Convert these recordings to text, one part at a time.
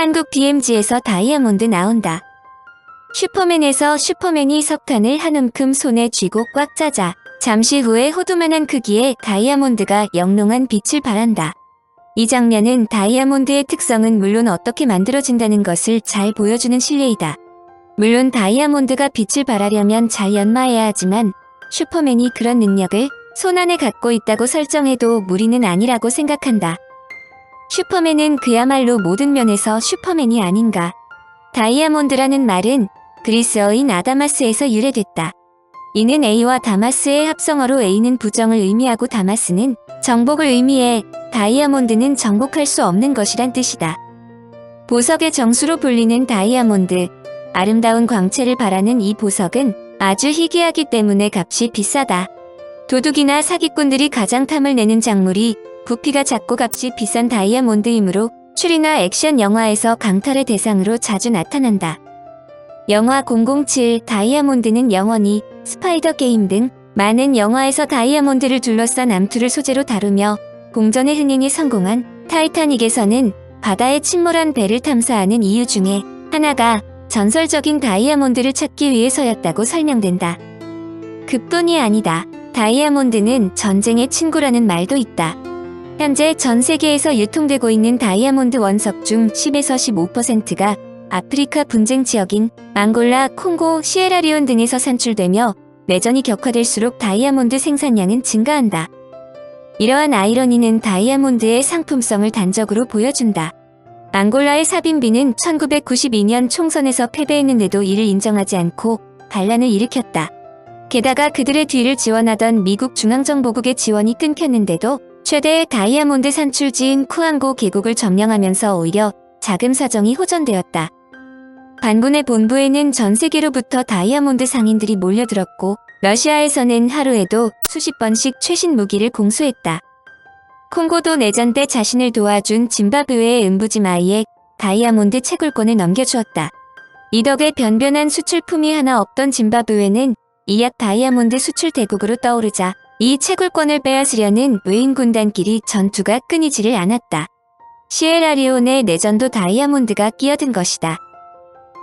한국 DMZ에서 다이아몬드 나온다. 슈퍼맨에서 슈퍼맨이 석탄을 한 움큼 손에 쥐고 꽉 짜자 잠시 후에 호두만한 크기의 다이아몬드가 영롱한 빛을 발한다. 이 장면은 다이아몬드의 특성은 물론 어떻게 만들어진다는 것을 잘 보여주는 실례이다. 물론 다이아몬드가 빛을 발하려면 잘 연마해야 하지만 슈퍼맨이 그런 능력을 손안에 갖고 있다고 설정해도 무리는 아니라고 생각한다. 슈퍼맨은 그야말로 모든 면에서 슈퍼맨이 아닌가. 다이아몬드라는 말은 그리스어인 아다마스에서 유래됐다. 이는 A와 다마스의 합성어로 A는 부정을 의미하고 다마스는 정복을 의미해 다이아몬드는 정복할 수 없는 것이란 뜻이다. 보석의 정수로 불리는 다이아몬드, 아름다운 광채를 발하는 이 보석은 아주 희귀하기 때문에 값이 비싸다. 도둑이나 사기꾼들이 가장 탐을 내는 작물이 부피가 작고 값이 비싼 다이아몬드이므로 추리나 액션 영화에서 강탈의 대상으로 자주 나타난다. 영화 007 다이아몬드는 영원히, 스파이더 게임 등 많은 영화에서 다이아몬드를 둘러싼 암투를 소재로 다루며 공전의 흥행에 성공한 타이타닉에서는 바다에 침몰한 배를 탐사하는 이유 중에 하나가 전설적인 다이아몬드를 찾기 위해서였다고 설명된다. 그뿐이 아니다. 다이아몬드는 전쟁의 친구라는 말도 있다. 현재 전 세계에서 유통되고 있는 다이아몬드 원석 중 10에서 15%가 아프리카 분쟁 지역인 앙골라, 콩고, 시에라리온 등에서 산출되며 내전이 격화될수록 다이아몬드 생산량은 증가한다. 이러한 아이러니는 다이아몬드의 상품성을 단적으로 보여준다. 앙골라의 사빈비는 1992년 총선에서 패배했는데도 이를 인정하지 않고 반란을 일으켰다. 게다가 그들의 뒤를 지원하던 미국 중앙정보국의 지원이 끊겼는데도 최대의 다이아몬드 산출지인 쿠앙고 계곡을 점령하면서 오히려 자금 사정이 호전되었다. 반군의 본부에는 전 세계로부터 다이아몬드 상인들이 몰려들었고 러시아에서는 하루에도 수십 번씩 최신 무기를 공수했다. 콩고도 내전 때 자신을 도와준 짐바브웨의 은부지마이에 다이아몬드 채굴권을 넘겨주었다. 이 덕에 변변한 수출품이 하나 없던 짐바브웨는 이약 다이아몬드 수출 대국으로 떠오르자 이 채굴권을 빼앗으려는 외인 군단끼리 전투가 끊이지를 않았다. 시에라리온의 내전도 다이아몬드가 끼어든 것이다.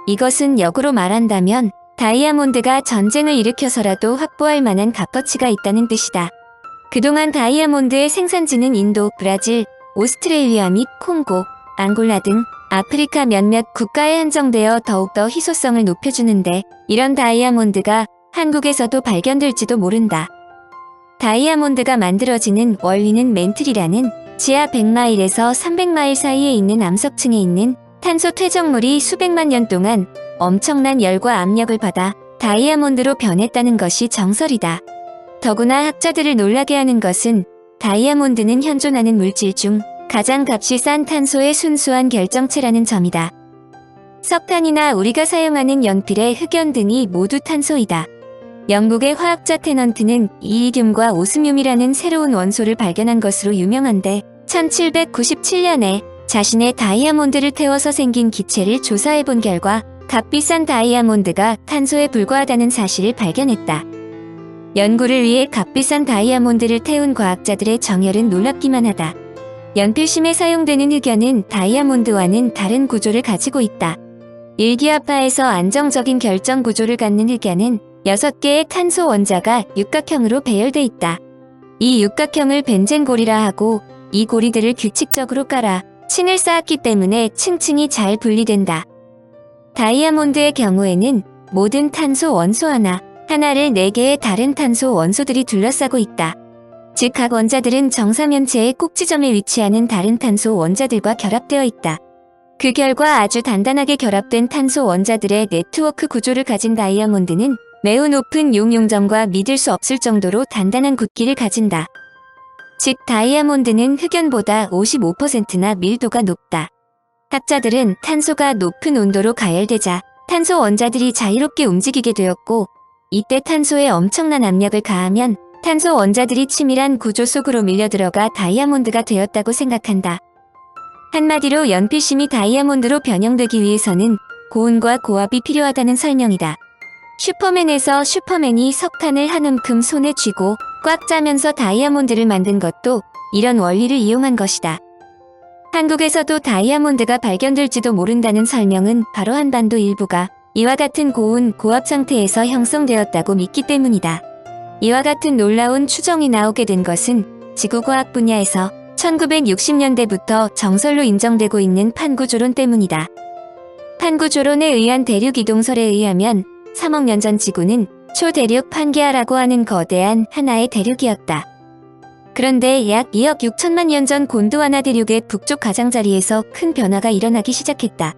이것은 역으로 말한다면 다이아몬드가 전쟁을 일으켜서라도 확보할 만한 값어치가 있다는 뜻이다. 그동안 다이아몬드의 생산지는 인도, 브라질, 오스트레일리아 및 콩고, 앙골라 등 아프리카 몇몇 국가에 한정되어 더욱더 희소성을 높여주는데 이런 다이아몬드가 한국에서도 발견될지도 모른다. 다이아몬드가 만들어지는 원리는 멘틀이라는 지하 100마일에서 300마일 사이에 있는 암석층에 있는 탄소 퇴적물이 수백만 년 동안 엄청난 열과 압력을 받아 다이아몬드로 변했다는 것이 정설이다. 더구나 학자들을 놀라게 하는 것은 다이아몬드는 현존하는 물질 중 가장 값이 싼 탄소의 순수한 결정체라는 점이다. 석탄이나 우리가 사용하는 연필의 흑연 등이 모두 탄소이다. 영국의 화학자 테넌트는 이리듐과 오스뮴이라는 새로운 원소를 발견한 것으로 유명한데 1797년에 자신의 다이아몬드를 태워서 생긴 기체를 조사해본 결과 값비싼 다이아몬드가 탄소에 불과하다는 사실을 발견했다. 연구를 위해 값비싼 다이아몬드를 태운 과학자들의 정열은 놀랍기만 하다. 연필심에 사용되는 흑연은 다이아몬드와는 다른 구조를 가지고 있다. 일기압파에서 안정적인 결정 구조를 갖는 흑연은 6개의 탄소 원자가 육각형으로 배열돼 있다. 이 육각형을 벤젠골이라 하고 이 고리들을 규칙적으로 깔아 층을 쌓았기 때문에 층층이 잘 분리된다. 다이아몬드의 경우에는 모든 탄소 원소 하나를 4개의 다른 탄소 원소들이 둘러싸고 있다. 즉 각 원자들은 정사면체의 꼭지점에 위치하는 다른 탄소 원자들과 결합되어 있다. 그 결과 아주 단단하게 결합된 탄소 원자들의 네트워크 구조를 가진 다이아몬드는 매우 높은 용융점과 믿을 수 없을 정도로 단단한 굳기를 가진다. 즉 다이아몬드는 흑연보다 55%나 밀도가 높다. 학자들은 탄소가 높은 온도로 가열되자 탄소 원자들이 자유롭게 움직이게 되었고 이때 탄소에 엄청난 압력을 가하면 탄소 원자들이 치밀한 구조 속으로 밀려들어가 다이아몬드가 되었다고 생각한다. 한마디로 연필심이 다이아몬드로 변형되기 위해서는 고온과 고압이 필요하다는 설명이다. 슈퍼맨에서 슈퍼맨이 석탄을 한 움큼 손에 쥐고 꽉 짜면서 다이아몬드를 만든 것도 이런 원리를 이용한 것이다. 한국에서도 다이아몬드가 발견될지도 모른다는 설명은 바로 한반도 일부가 이와 같은 고온, 고압 상태에서 형성되었다고 믿기 때문이다. 이와 같은 놀라운 추정이 나오게 된 것은 지구과학 분야에서 1960년대부터 정설로 인정되고 있는 판구조론 때문이다. 판구조론에 의한 대륙 이동설에 의하면 3억 년 전 지구는 초대륙 판게아라고 하는 거대한 하나의 대륙이었다. 그런데 약 2억 6천만 년 전 곤드와나 대륙의 북쪽 가장자리에서 큰 변화가 일어나기 시작했다.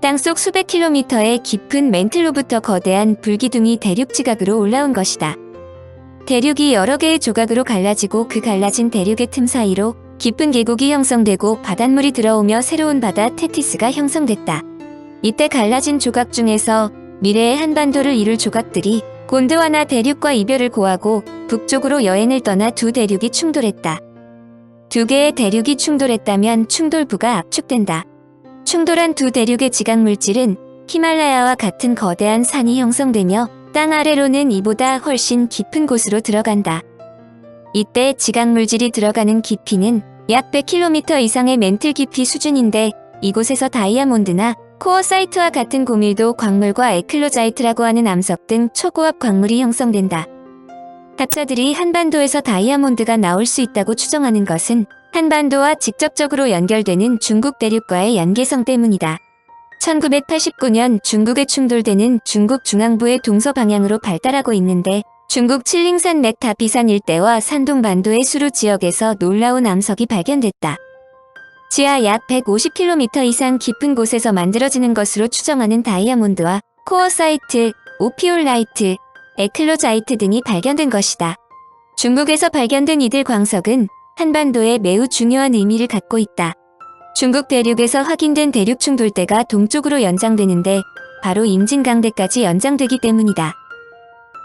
땅속 수백 킬로미터의 깊은 멘틀로부터 거대한 불기둥이 대륙 지각으로 올라온 것이다. 대륙이 여러 개의 조각으로 갈라지고 그 갈라진 대륙의 틈 사이로 깊은 계곡이 형성되고 바닷물이 들어오며 새로운 바다 테티스가 형성됐다. 이때 갈라진 조각 중에서 미래의 한반도를 이룰 조각들이 곤드와나 대륙과 이별을 고하고 북쪽으로 여행을 떠나 두 대륙이 충돌했다. 두 개의 대륙이 충돌했다면 충돌부가 압축된다. 충돌한 두 대륙의 지각 물질은 히말라야와 같은 거대한 산이 형성되며 땅 아래로는 이보다 훨씬 깊은 곳으로 들어간다. 이때 지각 물질이 들어가는 깊이는 약 100km 이상의 멘틀 깊이 수준인데 이곳에서 다이아몬드나 코어사이트와 같은 고밀도 광물과 에클로자이트라고 하는 암석 등 초고압 광물이 형성된다. 학자들이 한반도에서 다이아몬드가 나올 수 있다고 추정하는 것은 한반도와 직접적으로 연결되는 중국 대륙과의 연계성 때문이다. 1989년 중국에 충돌되는 중국 중앙부의 동서방향으로 발달하고 있는데 중국 칠링산 맥타피산 일대와 산동반도의 수루 지역에서 놀라운 암석이 발견됐다. 지하 약 150km 이상 깊은 곳에서 만들어지는 것으로 추정하는 다이아몬드와 코어사이트, 오피올라이트, 에클로자이트 등이 발견된 것이다. 중국에서 발견된 이들 광석은 한반도에 매우 중요한 의미를 갖고 있다. 중국 대륙에서 확인된 대륙 충돌대가 동쪽으로 연장되는데 바로 임진강대까지 연장되기 때문이다.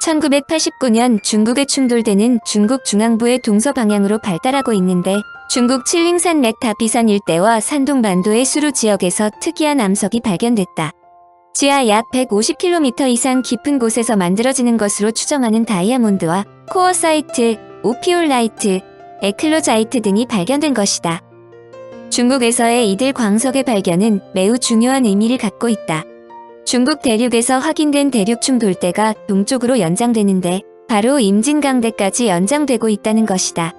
1989년 중국의 충돌대는 중국 중앙부의 동서방향으로 발달하고 있는데 중국 칠링산 맥타피산 일대와 산동반도의 수루 지역에서 특이한 암석이 발견됐다. 지하 약 150km 이상 깊은 곳에서 만들어지는 것으로 추정하는 다이아몬드와 코어사이트, 오피올라이트, 에클로자이트 등이 발견된 것이다. 중국에서의 이들 광석의 발견은 매우 중요한 의미를 갖고 있다. 중국 대륙에서 확인된 대륙 충돌대가 동쪽으로 연장되는데 바로 임진강대까지 연장되고 있다는 것이다.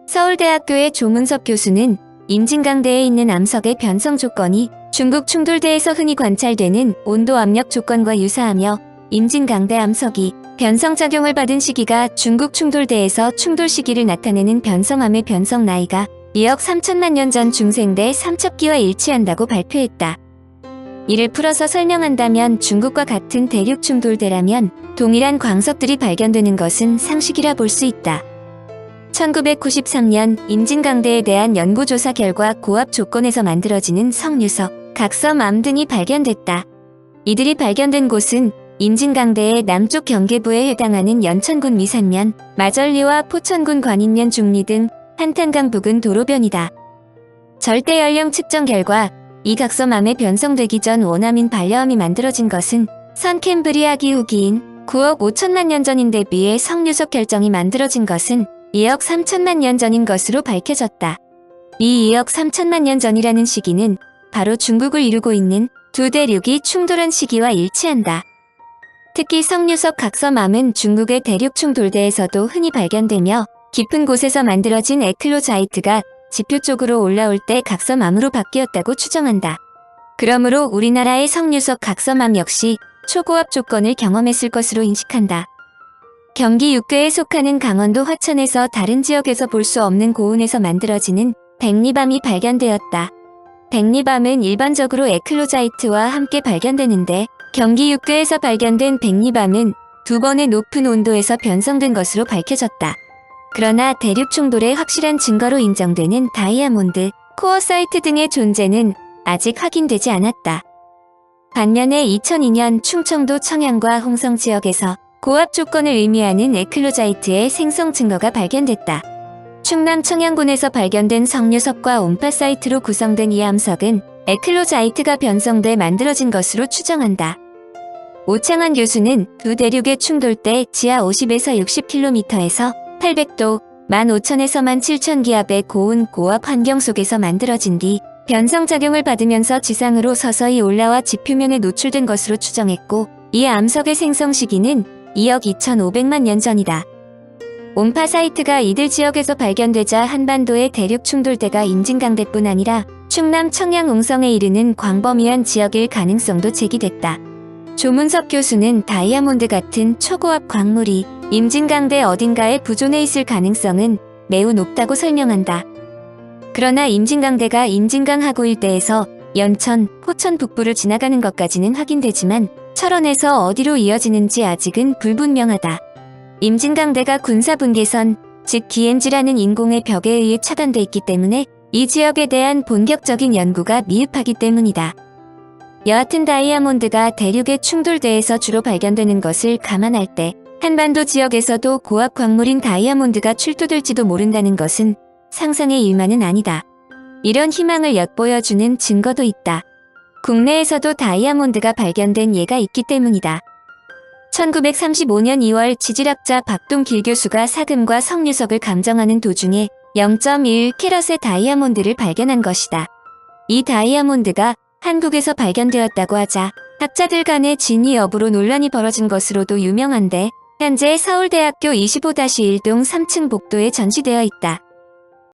서울대학교의 조문섭 교수는 임진강대에 있는 암석의 변성 조건이 중국 충돌대에서 흔히 관찰되는 온도 압력 조건과 유사하며 임진강대 암석이 변성작용을 받은 시기가 중국 충돌대에서 충돌 시기를 나타내는 변성암의 변성 나이가 2억 3천만 년 전 중생대 삼첩기와 일치한다고 발표했다. 이를 풀어서 설명한다면 중국과 같은 대륙 충돌대라면 동일한 광석들이 발견되는 것은 상식이라 볼 수 있다. 1993년 임진강대에 대한 연구조사 결과 고압 조건에서 만들어지는 석류석, 각섬암 등이 발견됐다. 이들이 발견된 곳은 임진강대의 남쪽 경계부에 해당하는 연천군 미산면, 마절리와 포천군 관인면 중리 등 한탄강 부근 도로변이다. 절대 연령 측정 결과 이 각섬암에 변성되기 전 원암인 반려암이 만들어진 것은 선캠브리아기 후기인 9억 5천만 년 전인데 비해 석류석 결정이 만들어진 것은 2억 3천만 년 전인 것으로 밝혀졌다. 이 2억 3천만 년 전이라는 시기는 바로 중국을 이루고 있는 두 대륙이 충돌한 시기와 일치한다. 특히 석류석 각섬암은 중국의 대륙 충돌대에서도 흔히 발견되며 깊은 곳에서 만들어진 에클로자이트가 지표 쪽으로 올라올 때 각섬암으로 바뀌었다고 추정한다. 그러므로 우리나라의 석류석 각섬암 역시 초고압 조건을 경험했을 것으로 인식한다. 경기 육교에 속하는 강원도 화천에서 다른 지역에서 볼 수 없는 고온에서 만들어지는 백리밤이 발견되었다. 백리밤은 일반적으로 에클로자이트와 함께 발견되는데 경기 육교에서 발견된 백리밤은 두 번의 높은 온도에서 변성된 것으로 밝혀졌다. 그러나 대륙 충돌의 확실한 증거로 인정되는 다이아몬드, 코어사이트 등의 존재는 아직 확인되지 않았다. 반면에 2002년 충청도 청양과 홍성 지역에서 고압 조건을 의미하는 에클로자이트의 생성 증거가 발견됐다. 충남 청양군에서 발견된 석류석과 옴파사이트로 구성된 이 암석은 에클로자이트가 변성돼 만들어진 것으로 추정한다. 오창환 교수는 두 대륙의 충돌 때 지하 50에서 60km에서 800도, 15,000에서 17,000기압의 고온 고압 환경 속에서 만들어진 뒤 변성작용을 받으면서 지상으로 서서히 올라와 지표면에 노출된 것으로 추정했고, 이 암석의 생성 시기는 2억 2,500만 년 전이다. 옴파사이트가 이들 지역에서 발견되자 한반도의 대륙 충돌대가 임진강대뿐 아니라 충남 청양 웅성에 이르는 광범위한 지역일 가능성도 제기됐다. 조문섭 교수는 다이아몬드 같은 초고압 광물이 임진강대 어딘가에 부존해 있을 가능성은 매우 높다고 설명한다. 그러나 임진강대가 임진강 하구 일대에서 연천, 포천 북부를 지나가는 것까지는 확인되지만 철원에서 어디로 이어지는지 아직은 불분명하다. 임진강대가 군사분계선, 즉 기엔지라는 인공의 벽에 의해 차단돼 있기 때문에 이 지역에 대한 본격적인 연구가 미흡하기 때문이다. 여하튼 다이아몬드가 대륙의 충돌대에서 주로 발견되는 것을 감안할 때 한반도 지역에서도 고압 광물인 다이아몬드가 출토될지도 모른다는 것은 상상의 일만은 아니다. 이런 희망을 엿보여주는 증거도 있다. 국내에서도 다이아몬드가 발견된 예가 있기 때문이다. 1935년 2월 지질학자 박동길 교수가 사금과 석류석을 감정하는 도중에 0.1캐럿의 다이아몬드를 발견한 것이다. 이 다이아몬드가 한국에서 발견되었다고 하자 학자들 간의 진위 여부로 논란이 벌어진 것으로도 유명한데, 현재 서울대학교 25-1동 3층 복도에 전시되어 있다.